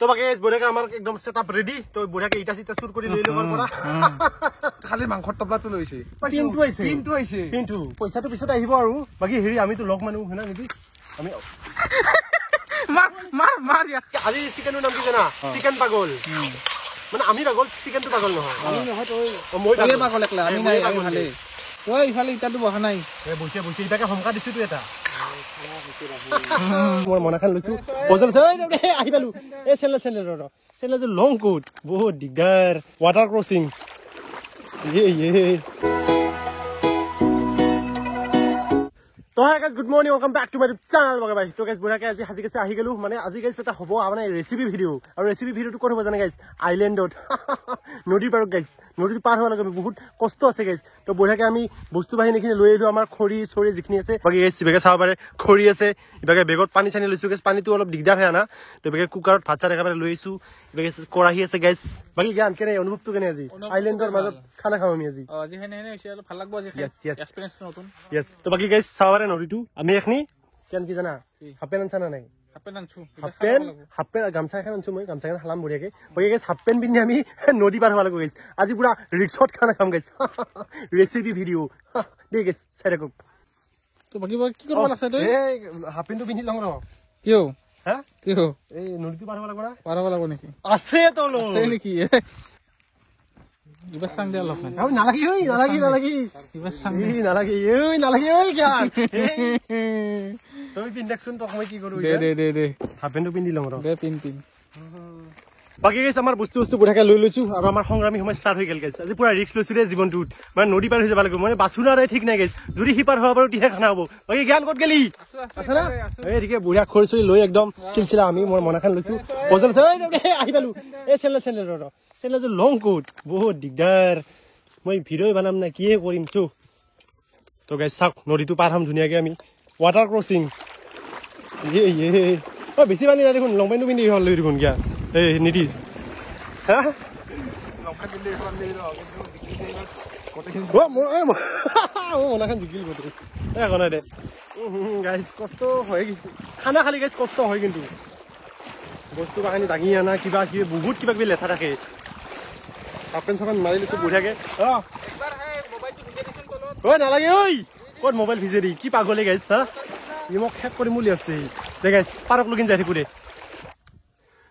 তো বাকি বঢ়িয়াকে আমাৰ একদম সেটআপ ৰেডি তো বঢ়িয়াকে ইটা চিটা চুৰ কৰি লৈ লবৰ পৰা খালি মাংসৰ টপলাটো লৈছে পিনটো আহিছে পিনটো পইচাটো পিছত আহিব আৰু বাকি হেৰি আমিতো লগ মানুহ হেনা নেকি আমি মাৰ আজি চিকেনৰ নাম কি জানা চিকেন পাগল মানে আমি পাগল চিকেনটো পাগল নহয় আমি নহয় তই মই পাগল একলা আমি নাই আমি ভালে তই ইফালে ইটাটো বহা নাই এ বসে ইটাকে হমকা দিছো তো এটা মোৰ মনাখান লৈছো বজল আহি পালো এ চেন্ডেল যে লং কোট বহুত দিগদাৰ water crossing so hi guys good morning welcome back to my channel বগে ভাই তো গাইজ বুঢ়াকে আজি হাজি গেছে আহি গেলো মানে আজি গাইজ এটা হ'ব মানে ৰেচিপি ভিডিঅ আৰু ৰেচিপি ভিডিঅটো ক'ত হ'ব জানে গাইজ আইল্যান্ডত নদীৰ পাৰত গাইজ নদীটো পাৰ হোৱা লাগে বহুত কষ্ট আছে গাইজ তো বুঢ়াকে আমি বস্তু বাহিনীখিনি লৈ আহিলো আমাৰ খৰি চৰি যিখিনি আছে বাকি গাইজ বেগে চাব পাৰে খৰি আছে ইবাগে বেগত পানী চানি লৈছো গাইজ পানীটো অলপ দিগদাৰ হয় না তো বেগে কুকাৰত ভাত চাত একেবাৰে লৈ আহিছো বেগে কৰাহি আছে গাইজ বাকি জ্ঞান কেনে অনুভৱটো কেনে আজি আইল্যান্ডৰ মাজত খানা খাওঁ আমি আজি আজি হেনে হৈছে ভাল লাগব আজি এক্সপেৰিয়েন্স নতুন ইয়েস তো বাকি গাইজ চাবাৰে নদীটো আমি এখনি কেন কি জানা হাফপেন আনছা না নাই হাফপেন গামছা এখন আনছো মই গামছা এখন হালাম বঢ়িয়াকে বাকি গাইজ হাফপেন পিন্ধি আমি নদী পাৰ হ'ব লাগিব গাইজ আজি পুৰা ৰিক্সত খানা খাম গাইজ ৰেচিপি ভিডিঅ দেই গাইজ চাই থাকক তো বাকি কি কৰিব লাগছে তই এই হাফপেনটো পিন্ধি লওঁ ৰ কিয় হা কিয় এই নদীটো পাৰ হ'ব লাগিব না পাৰ হ'ব লাগিব নেকি আছে তো লো আছে নেকি ইবা সাং দিয়া লফান আও নালাগি ইবা সাং নালাগি ঐ জ্ঞান তুমি পিন্ধকচোন তক মই কি কৰো দে হাফপেনটো পিন্ধি লওঁ ৰ দে পিন বাকি গাইছ আমাৰ বস্তু বুঢ়াকে লৈ লৈছো আৰু আমাৰ সংগ্ৰামী সময় ষ্টাৰ্ট হৈ গেল গাইছ আজি পুৰা ৰিক্স লৈছো দে জীৱনটোত মানে নদী পাৰ হৈ যাব লাগিব মানে বাছুনাৰে ঠিক নাই গাইছ যদি সিপাৰ হ'ব পাৰো তিহে খানা হ'ব বাকি জ্ঞান ক'ত গেলি এইদিকে বুঢ়া খৰি চৰি লৈ একদম চিলচিলা আমি মোৰ মনাখান লৈছো বজল আহি পালো এই চেন্ডেল যে লং কোট বহুত দিগদাৰ মই ভিডিঅ' বনাম না কিয়ে কৰিম তো গাইছ চাওক নদীটো পাৰ হ'ম ধুনীয়াকে আমি ৱাটাৰ ক্ৰসিং বেছি পানী নাই দেখোন লং পেণ্টটো পিন্ধি হ'ল লৈ দেখোন কিয়া এই নীতিশ হা মনাখান জিকিল গোটেই একো নাই দে গাইজ কষ্ট হয় কিছু খানা খালি গাইজ কষ্ট হয় কিন্তু বস্তু বাহানি দাঙি আনা কিবা কিবি বহুত কিবা কিবি লেঠা থাকে হাফপেন চাফেন মাৰি লৈছো বঢ়িয়াকে ঐ নালাগে ঐ ক'ত মোবাইল ভিজে দি কি পাগলে গাইছ হা ই মোক শেষ কৰিম বুলি ভাবছে দে গাইছ পাৰক লগিন যাই থাকো দে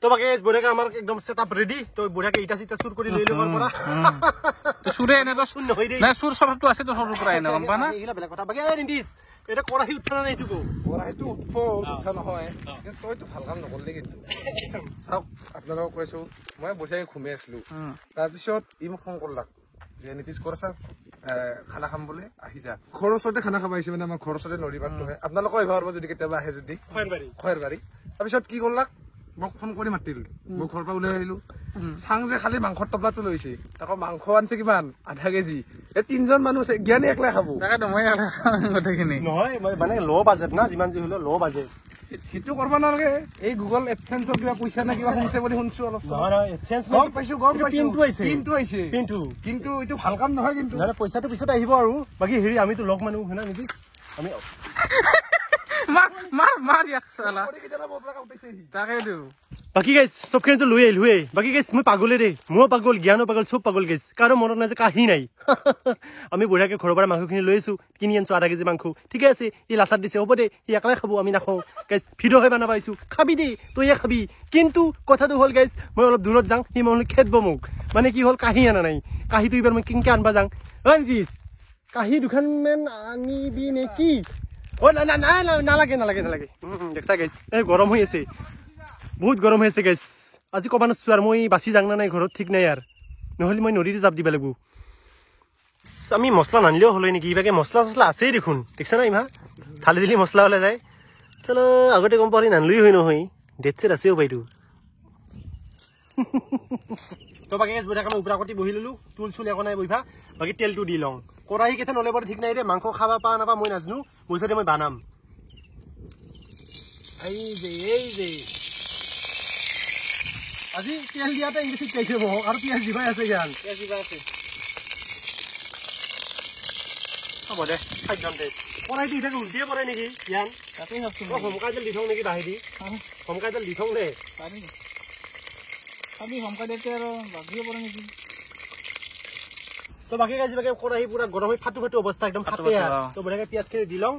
তো বাকি বঢ়িয়াকে আমাৰ একদম সেটআপ ৰেডি তো বঢ়িয়াকে ইটা চিটা চুৰ কৰি লৈ লবৰ পৰা তো সুৰে এনে তো শুন নহয় দেই না সুৰ স্বভাৱটো আছে তো সৰুৰ পৰা এনে গম পা না এইলা বেলেগ কথা বাকি নীতিশ এটা কৰাহি উঠা নাই এইটো কৰাইটো উঠা নহয় তইতো ভাল কাম নকৰিলি কিন্তু চাওক আপোনালোকক কৈছো মই বঢ়িয়াকে ঘুমি আছিলো তাৰপিছত ই মোক ফোন কৰলাক যে নীতিশ কৰা খানা খাম বুলি আহি যা ঘৰৰ ওচৰতে খানা খাব আহিছে মানে আমাৰ ঘৰৰ ওচৰতে নদী পাৰটো হয় আপোনালোকৰ এবাৰ যদি কেতিয়াবা আহে যদি খয়েৰবাৰী তাৰপিছত কি কৰলাক মোক ফোন কৰি মাতিল মই ঘৰৰ পৰা ওলাই আহিলো চাং যে খালি মাংসৰ টপলাটো লৈছে তাকো মাংস আনছে কিমান আধা কেজি এই 3জন মানুহ আছে জ্ঞানী একলাই খাব তাকেতো মই গোটেইখিনি নহয় মানে ল' বাজেট না যিমান যি হলেও ল' বাজেট সেইটো কৰিব নালাগে এই গুগল এডচেন্সৰ কিবা পইচা নে কিবা শুনিছে বুলি শুনছো অলপ নহয় এডচেন্স গম পাইছো পিনটো আহিছে কিন্তু এইটো ভাল কাম নহয় কিন্তু পইচাটো পিছত আহিব আৰু বাকি হেৰি আমিতো লগ মানুহ হেনা নেকি আমি মাৰ ইয়াক চালা তাকেতো বাকি গাইছ চবখিনিতো লৈ আহিলোৱে বাকি গাইছ মই পাগলে দেই মই পাগল জ্ঞানো পাগল চব পাগল গাইছ কাৰো মনত নাই যে কাহি নাই আমি বঢ়িয়াকে ঘৰৰ পৰা মাংসখিনি লৈ আছো কিনি আনছো আধা কেজি মাংস ঠিকে আছে ই লাচাত দিছে হ'ব দে ই একলাই খাব আমি নাখাওঁ গাইছ ভিডিঅ' হৈ বনাব আহিছো খাবি দেই তইয়ে খাবি কিন্তু কথাটো হ'ল গাইছ মই অলপ দূৰত যাওঁ সি মই খেদব মোক মানে কি হ'ল কাহি আনা নাই কাহিটো এইবাৰ মই কিনকে আনবা যাওঁ ঐ নীতিশ কাহি দুখনমান আনিবি নেকি নালাগে দেখছা গাইছ এই গৰম হৈ আছে বহুত গৰম হৈ আছে গাইছ আজি ক'বা নাছো আৰু মই বাচি যাং না নাই ঘৰত ঠিক নাই আৰু নহ'লে মই নদীতে জাপ দিব লাগিব আমি মছলা নানিলেও হ'লে নেকি ইভাগে মছলা চছলা আছেই দেখোন দেখছা না ইমা ঢালি দিলি মছলা ওলাই যায় চলো আগতে গম পালি নানলৈ হয় নহয় ডেট চেট আছেও বাইটো তো বাকি গাইছ বঢ়িয়াকে মই ওপৰা কটি বহি ললো টুল চুল একো নাই বহিবা বাকি তেলটো দি লওঁ কৰাহি কেইটা নলে বৰ ঠিক নাই দে মাংস খাবা পা নাপা মই নাজানো মুঠতে মই বানাম এই যে আজি তেল দিয়াতে ইংলিছত কৈছে মোক আৰু পিঁয়াজ দিবাই আছে জ্ঞান হ'ব দে খাই যাম দে কৰাইটো ইটাকে উল্টিয়ে পৰে নেকি জ্ঞান তাতেই ভাবছো হমকাই তেল দি থওঁ নেকি বাহি দি হমকাই তেল দি থওঁ দে খাবি সমকা দিতে আৰু বাকিব পৰা নেকি তো বাকি গাইজ বাকি কৰাহি পুৰা গৰম হৈ ফাটু ফাটু অৱস্থা একদম ফাটে তো বঢ়িয়াকে পিয়াজখিনি দি লওঁ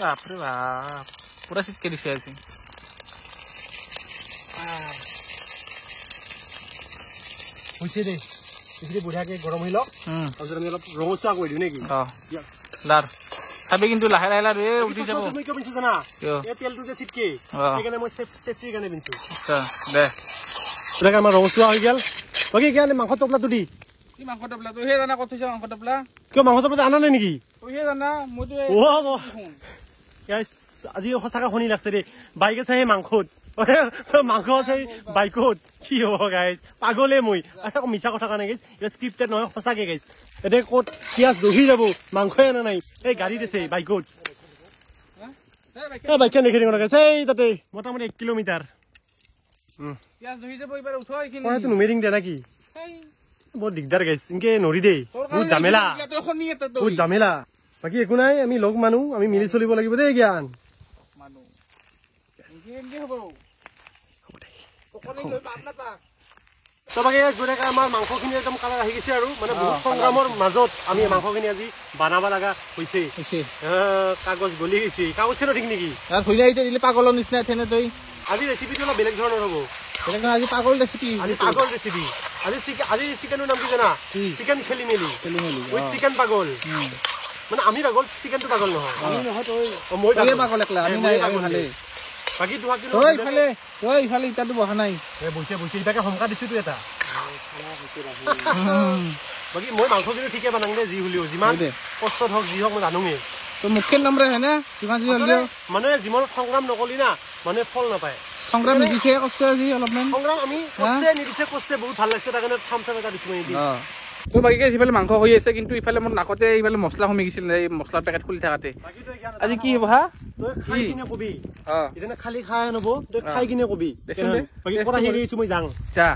বাপৰে বাপ পুৰা চিটকে দিছে আজি হৈছে দেই এইখিনি বঢ়িয়াকে গৰম হৈ লওক তাৰপিছত আমি অলপ ৰঙচুৱা কৰি দিওঁ নেকি লাৰ খাবি কিন্তু লাহে লাহে লাহে উঠি যাব তুমি কিয় পিন্ধিছো জানা কিয়? এই তেলটো যে চিটকে সেইকাৰণে মই চেফটিৰ কাৰণে পিন্ধিছো দে বঢ়িয়াকে আমাৰ ৰঙচুৱা হৈ গ'ল বাকী এতিয়া মাংস টপলাটো দি কি মাংস টপলা তইহে জানা ক'ত থৈছ মাংস টপলা কিয় মাংস টপলাটো আনা নাই নেকি তইহে জানা মইতো গাইজ আজি সঁচাকে শুনি লাগছে দেই বাইকে চাই মাংসত মাংস আছে বাইকত কি হ'ব গাইজ পাগলে মই আকৌ মিছা কথা কাৰণে গাইজ এতিয়া স্ক্ৰিপ্টেড নহয় সঁচাকে গাইজ এতিয়া ক'ত পিয়াজ দহি যাব মাংসই অনা নাই এই গাড়ীত আছে বাইকত বাইকখন দেখি গাইছে এই তাতে মোটামুটি 1 কিলোমিটাৰ পিয়াজ ধৰি যাব এইবাৰ উঠো এইখিনি পঢ়াটো নুমেৰিং দে নাকি বৰ দিগদাৰ গাইজ এনেকে নৰি দেই বহুত জামেলা বহুত জামেলা বাকী একো নাই আমি লগ মানুহ আমি মিলি চলিব লাগিব দেই জ্ঞান আমাৰ মাংসখিনি একদম কালাৰ আহি গৈছে আৰু মানে বহুত সংগ্ৰামৰ মাজত আমি মাংসখিনি আজি বনাব লগা হৈছে কাগজ গলি গৈছে কাগজ খেলো ঠিক নেকি দিলে পাগলৰ নিচিনা থেনে তই আজি ৰেচিপিটো অলপ বেলেগ ধৰণৰ হ'ব আজি পাগল ৰেচিপি আজি পাগল ৰেচিপি আজি চিকেনৰ নাম কি জানা চিকেন খেলি মেলি উইথ চিকেন পাগল মানে আমি পাগল চিকেনটো পাগল নহয় মই পাগল একলা আমি নাই আমি ভালে বাকী দুহাক ইফালে ইটাটো বহা নাই বৈছে ইটাকে সংকা দিছোতো এটা বাকী মই মাংস কিন্তু ঠিকে বনাং দে যি হলেও যিমান কষ্টত হওক যি হওক মই জানোঙে তো মুখ্য নম্বৰ হয় না যিমান যি হলেও মানুহে জীৱনত সংগ্ৰাম নকলি না মানুহে ফল নাপায় সংগ্ৰাম নিদিছে কষ্ট আজি অলপমান সংগ্ৰাম আমি নিদিছে কষ্টে বহুত ভাল লাগিছে তাৰ কাৰণে থামচাপ এটা দিছো মই তো বাকীকে সিফালে মাংস হৈ আছে কিন্তু ইফালে মোৰ নাকতে ইফালে মছলা সোমাই গৈছিল এই মছলাৰ পেকেট খুলি থাকাতে আজি কি হ'ব হা তই খাই কিনে কবি ইতেনে খালি খাই নব তই খাই কিনে কবি বাকী কৰা হেৰি আহিছো মই যাং যা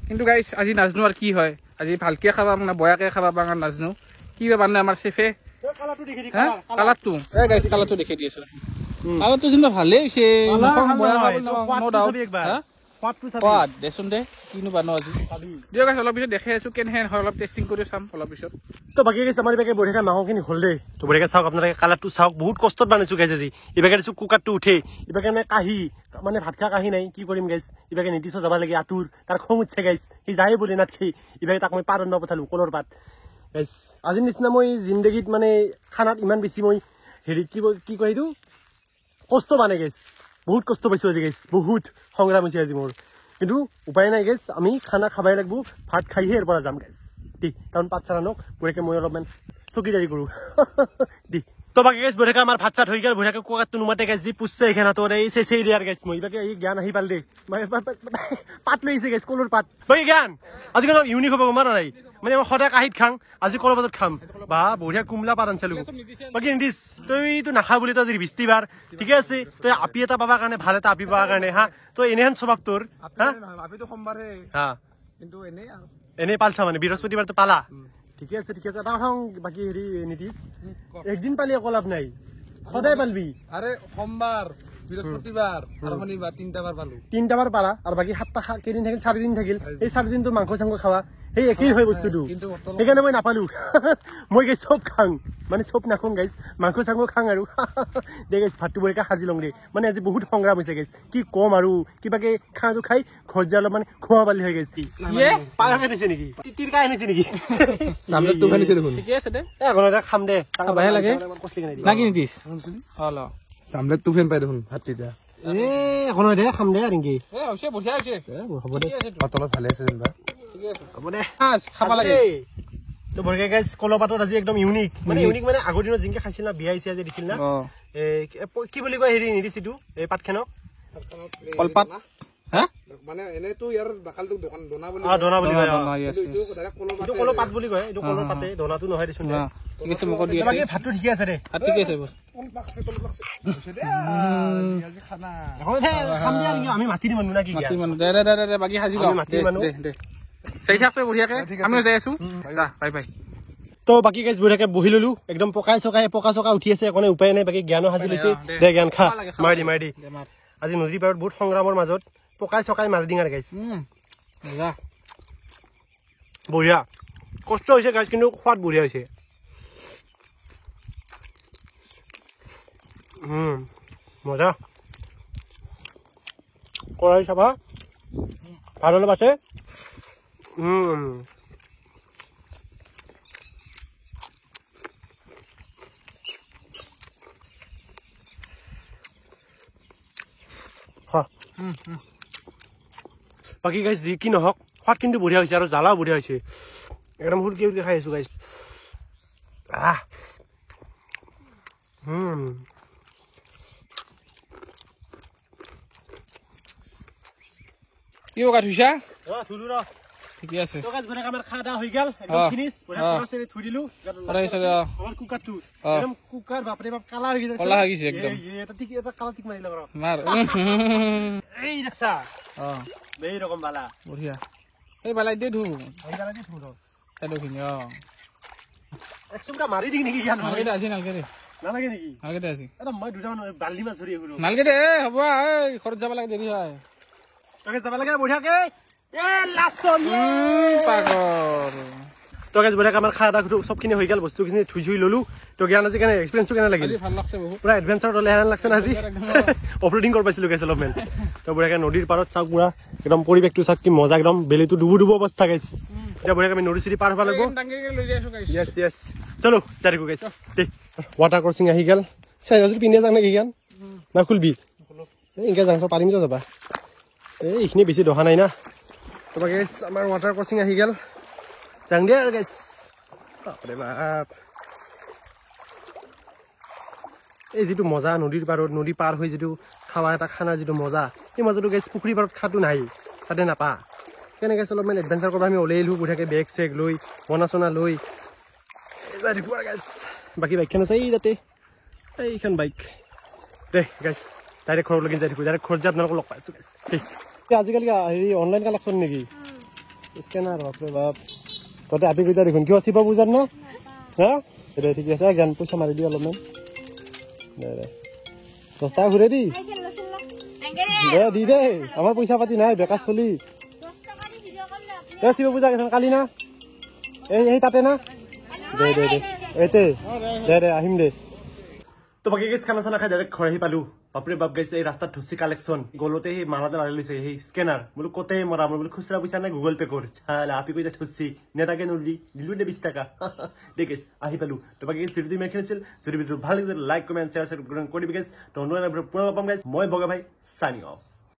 কিন্তু গাইছ আজি নাজনো আৰু কি হয় আজি ভালকে খাবা না বয়াকে খাবা বাঙা নাজনো কি বা বানে আমাৰ চেফে কালাৰটো এই গাইছ কালাৰটো দেখি দি আছো কালাৰটো যেন ভালেই হৈছে সোৱাদ দেচোন দে কিনো বানো আজি দিয়ক গাইছ অলপ পিছত দেখাই আছো কেনেহেন হয় অলপ টেষ্টিং কৰি চাম অলপ পিছত তো বাকী গেছ আমাৰ বেগে বঢ়িয়াকে মাংসখিনি হ'ল দেই তো বঢ়িয়াকে চাওক আপোনালোকে কালাৰটো চাওক বহুত কষ্টত বানাইছো গাইছ আজি ইবাগে দিছো কুকাৰটো উঠে ইবাগে মানে কাঁহী মানে ভাত খোৱা কাঁহী নাই কি কৰিম গাইছ ইবাগে নীতিশ যাব লাগে আতুৰ তাৰ খং উঠছে গাইছ সি যায় বুলি নাথকি ইবাগে তাক মই পাৰত নপঠালো কলৰ পাত গাইছ আজিৰ নিচিনা মই জিন্দগীত মানে খানাত ইমান বেছি মই হেৰি কি কয় এইটো কষ্ট বানে গাইছ বহুত কষ্ট পাইছো আজি গাইছ বহুত সংগ্ৰাম হৈছে আজি মোৰ কিন্তু উপায় নাই গাইছ আমি খানা খাবাই লাগিব ভাত খাইহে ইয়াৰ পৰা যাম গাইছ দি কাৰণ পাত চাৰানক বঢ়িয়াকে মই অলপমান চকীদাৰী কৰোঁ দি তো বাকী গাইছ বঢ়িয়াকে আমাৰ ভাত চাত হৈ গ'ল বঢ়িয়াকে কুকাৰটো নুমাতে গাইছ যি পুচছে এইখানা তোৰ এই চেচেই দিয়াৰ গাইছ মই ইবাকে এই জ্ঞান আহি পাল দেই পাত লৈ আহিছে গাইছ কলৰ পাত বাকী জ্ঞান আজিকালি ইউনিক হ'ব গম নাই মানে মই সদায় কাঁহীত খাম আজি কলৰ পাতত খাম বা বঢ়িয়া কুমলা পাত আনছিলো বাকী নিদিছ তইতো নাখা বুলি তই আজি বৃষ্টিবাৰ ঠিকে আছে তই আপি এটা পাবৰ কাৰণে ভাল এটা আপি পাবৰ কাৰণে হা তই এনেহেন স্বভাৱ তোৰ হা হা কিন্তু এনেই পালছা মানে বৃহস্পতিবাৰটো পালা ঠিকে আছে এটা কথা বাকী হেৰি নীতিশ একদিন পালি একো লাভ নাই সদায় পালবি আৰে সোমবাৰ বৃহস্পতিবাৰ আৰু শনিবাৰ 3টা বাৰ পালো 3টা বাৰ পালা আৰু বাকী 7টা কেইদিন থাকিল 4 দিন থাকিল এই 4 দিনটো মাংস চাংস খাৱা সেই একেই হয় বস্তুটো সেইকাৰণে মই নাপালো মই গাইছ চব খাং মানে চব নাখাওঁ গাইছ মাংস চাংস খাং আৰু দে গাইছ ভাতটো বঢ়িয়াকে সাজি লওঁ দে মানে আজি বহুত সংগ্ৰাম হৈছে গাইছ কি কম আৰু কিবাকে খানাটো খাই ঘৰত যায় অলপ মানে খোৱা পালি হৈ গাইছ কি পায়সে দিছে নেকি তিৰকা আনিছে নেকি চামলেটটো খানিছে দেখোন ঠিকে আছে দে ঘৰতে খাম দে খাবাহে লাগে নাকি নিদিছ ল চামলেটটো ফেন পাই দেখোন ভাত তেতিয়া এখন দে খাম দে আৰু নেকি হৈছে বঢ়িয়া হৈছে হ'ব দে তলত ভালে আছে যেনিবা হ'ব দে খাবা লাগে তো বঢ়িয়া গাইছ কলৰ পাতত আজি একদম ইউনিক মানে আগৰ দিনত যেনেকে খাইছিল না বিয়া চিয়া যে দিছিল না কি বুলি কয় হেৰি নিদিছ এইটো এই পাতখেনক কলপাত হা মানে এনেতো ইয়াৰ বাকালটো দোনা বুলি দোনা বুলি কয় এইটো কলৰ পাত বুলি কয় এইটো কলৰ পাতে দোনাটো নহয় দেচোন ঠিক আছে মোক দি বাকী ভাতটো ঠিকে আছে দে ঠিক আছে তল পাকছে হৈছে দে আজি খানা খাম দে আৰু আমি মাতি দিম না কি মাতি মানুহ দে বাকী সাজি ল দে চাই থাক তই বঢ়িয়াকে আমিও যাই আছো যা বাই বাই তো বাকী গাইছ বঢ়িয়াকে বহি ললো একদম পকা চকা উঠি আছে একো উপায় নাই বাকী জ্ঞানো সাজি লৈছে দে জ্ঞান খা মাৰি দি আজি নদীৰ পাৰত বহুত সংগ্ৰামৰ মাজত পকাই চকাই মাৰি দিং আৰু গাইছ মজা বঢ়িয়া কষ্ট হৈছে গাইছ কিন্তু সোৱাদ বঢ়িয়া হৈছে মজা কড়াই চাবা ভাল অলপ আছে বাকী গাইছ যি কি নহওক সোৱাদ কিন্তু বঢ়িয়া হৈছে আৰু জ্বালাও বঢ়িয়া হৈছে একদম হুলকি হুলকি খাই আছো গাইছ কি বগা থৈছা থুলো ৰ ঠিকে আছে আমাৰ খা দা হৈ গেল একদম ফিনিশ থৈ দিলো আমাৰ কুকাৰটো একদম কুকাৰ বাপৰে বাপ কালা হৈ গৈছে কলা হৈ গৈছে একদম এটা কালা টিক মাৰি লগ মাৰ এই ৰাস্তা এই ৰকম বালা বঢ়িয়া এই বালাই দে ধু এই বালা দি থু ৰ এডখিনি একচুমটা মাৰি দিং নেকি ইয়াত নালগে দে আজি নালগে দে নালাগে নেকি নালগে দে আজি এটা মই দুটামান বাল্টি মাছ ধৰি আহিলো নালগে দে হ'ব এই ঘৰত যাব লাগে দেৰি হয় তকে যাব লাগে বঢ়িয়াকে এ লাষ্টত পাগল তকে বঢ়িয়াকে আমাৰ খা দা চবখিনি হৈ গেল বস্তুখিনি ধুই চুই ললো তো জ্ঞান আজি কেনে এক্সপিৰিয়েন্সটো কেনে লাগিল ভাল লাগছে বহুত পুৰা এডভেঞ্চাৰত হ'লে হেৰান লাগছে না আজি অফৰোডিং কৰিব পাইছিলো গেছ অলপমান তো বঢ়িয়াকে নদীৰ পাৰত চাওক পুৰা একদম পৰিৱেশটো চাওক কি মজা একদম বেলিটো ডুবু ডুবু অৱস্থা গাইছ এতিয়া বঢ়িয়াকে আমি নদী চুৰি পাৰ হ'ব লাগিব লৈ যাই আছো গাইছ য়েছ য়েছ চলো যাই থাকো গাইছ দেই ৱাটাৰ ক্ৰচিং আহি গেল চাই যদি পিনে যাওঁ নেকি জ্ঞান না খুলবি এই এনেকৈ যাওঁ পাৰিম তো যাবা এই এইখিনি বেছি দহা নাই না তোমাৰ গাইছ আমাৰ ৱাটাৰ ক্ৰচিং আহি গেল যাং দে আৰু গাইছ বাপৰে বাপ এই যিটো মজা নদীৰ পাৰত নদী পাৰ হৈ যিটো খাৱা এটা খানাৰ যিটো মজা সেই মজাটো গাইছ পুখুৰী পাৰত খাটো নাই তাতে নাপা সেইকাৰণে গাইছ অলপমান এডভেঞ্চাৰ কৰিব আমি ওলাই আহিলোঁ বঢ়িয়াকৈ বেগ চেগ লৈ মনা চনা লৈ যাই থাকোঁ আৰু গাইছ বাকী বাইকখন আছে এই তাতে এইখন বাইক দে গাইছ ডাইৰেক্ট ঘৰলৈকে যাই থাকোঁ ডাইৰেক্ট ঘৰত যাই আপোনালোকক লগ পাইছোঁ গাইছ দেই আজিকালি হেৰি অনলাইন কালেকশ্যন নেকি স্কেনাৰ বাপৰে বাপ তহঁতে আপি কেইটা দেখোন কিয় শিৱ পূজাত ন হা দে ঠিক আছে জ্ঞান পইচা মাৰি দিওঁ অলপমান দে দে 10 টাকা ঘূৰাই দি দে দি দে আমাৰ পইচা পাতি নাই বেকাৰ চলি শিৱ পূজা কেইখন কালি না এই তাতে না দে দে দে এতে দে দে আহিম দে তো বাকী গাইছ খানা চানা খাই ডাইৰেক্ট ঘৰ আহি পালো বাপৰে বাপ গাইছে এই ৰাস্তাত ধুচি কালেকশ্যন গলতে সেই মালাতে লাৰি লৈছে সেই স্কেনাৰ বোলো কতে মৰা মোৰ বোলো খুচৰা পইচা নাই গুগল পে' কৰ চালা আপি কৈ ধুচি নেতাকে নলি দিলো দে 20 টাকা দে গাইছ আহি পালো তো বাকী গাইছ ভিডিঅ'টো ইমান খেলিছিল যদি ভিডিঅ'টো ভাল লাগিছিল লাইক কমেণ্ট শ্বেয়াৰ কৰিবি গাইছ তো পুনৰ পাম গাইছ মই বগা ভাই চাইনিং অফ